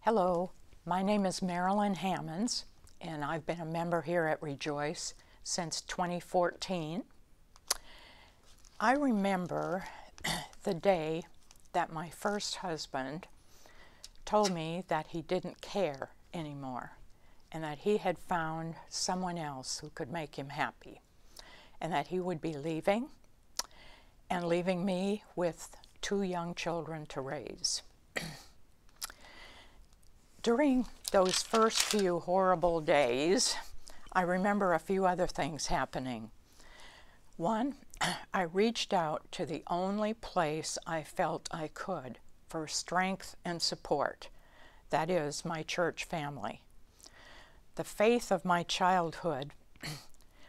Hello, my name is Marilyn Hammonds, and I've been a member here at Rejoice since 2014. I remember the day that my first husband told me that he didn't care anymore and that he had found someone else who could make him happy and that he would be leaving and leaving me with 2 young children to raise. During those first few horrible days, I remember a few other things happening. One, I reached out to the only place I felt I could for strength and support, that is, my church family. The faith of my childhood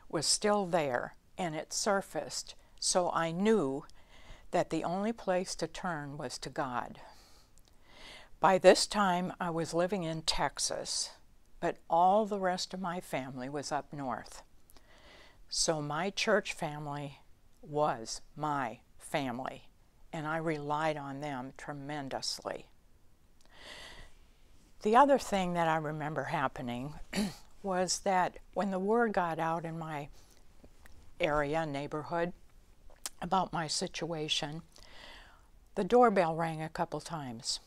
was still there, and it surfaced, so I knew that the only place to turn was to God. By this time, I was living in Texas, but all the rest of my family was up north. So my church family was my family, and I relied on them tremendously. The other thing that I remember happening was that when the word got out in my area, neighborhood, about my situation, the doorbell rang a couple times.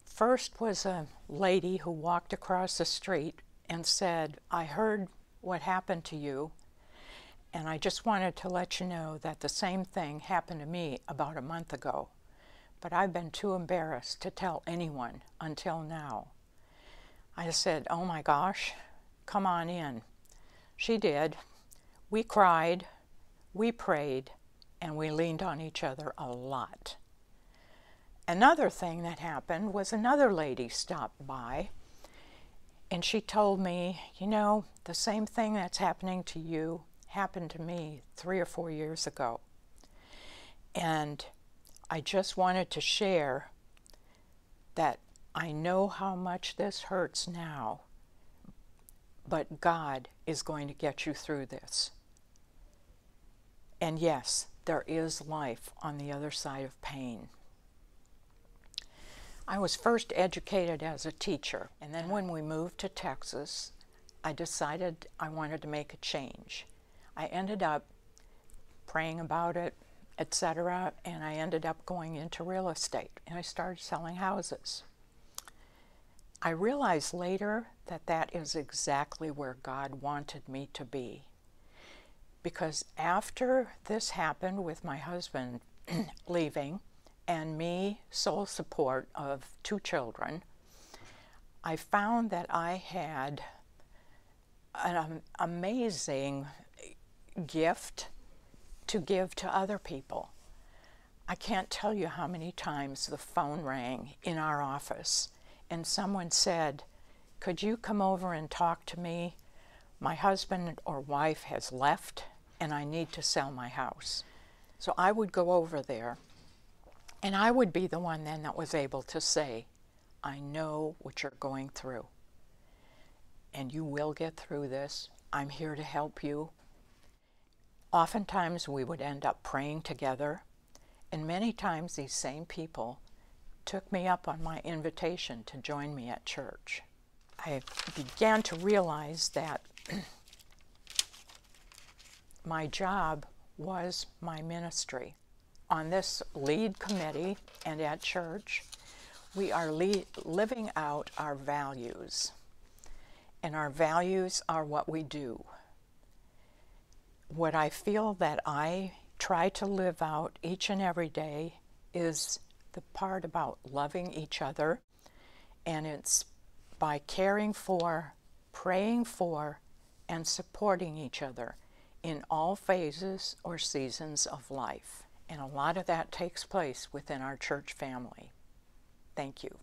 First was a lady who walked across the street and said, "I heard what happened to you, and I just wanted to let you know that the same thing happened to me about a month ago, but I've been too embarrassed to tell anyone until now." I said, "Oh my gosh, come on in." She did. We cried, we prayed, and we leaned on each other a lot. Another thing that happened was another lady stopped by, and she told me, "You know, the same thing that's happening to you happened to me 3 or 4 years ago. And I just wanted to share that I know how much this hurts now, but God is going to get you through this. And yes, there is life on the other side of pain." I was first educated as a teacher, and then when we moved to Texas, I decided I wanted to make a change. I ended up praying about it, etc., and I ended up going into real estate, and I started selling houses. I realized later that that is exactly where God wanted me to be, because after this happened with my husband leaving, and me sole support of 2 children, I found that I had an amazing gift to give to other people. I can't tell you how many times the phone rang in our office and someone said, "Could you come over and talk to me? My husband or wife has left and I need to sell my house." So I would go over there, and I would be the one then that was able to say, "I know what you're going through, and you will get through this. I'm here to help you." Oftentimes we would end up praying together, and many times these same people took me up on my invitation to join me at church. I began to realize that my job was my ministry. On this lead committee and at church, we are living out our values, and our values are what we do. What I feel that I try to live out each and every day is the part about loving each other, and it's by caring for, praying for, and supporting each other in all phases or seasons of life. And a lot of that takes place within our church family. Thank you.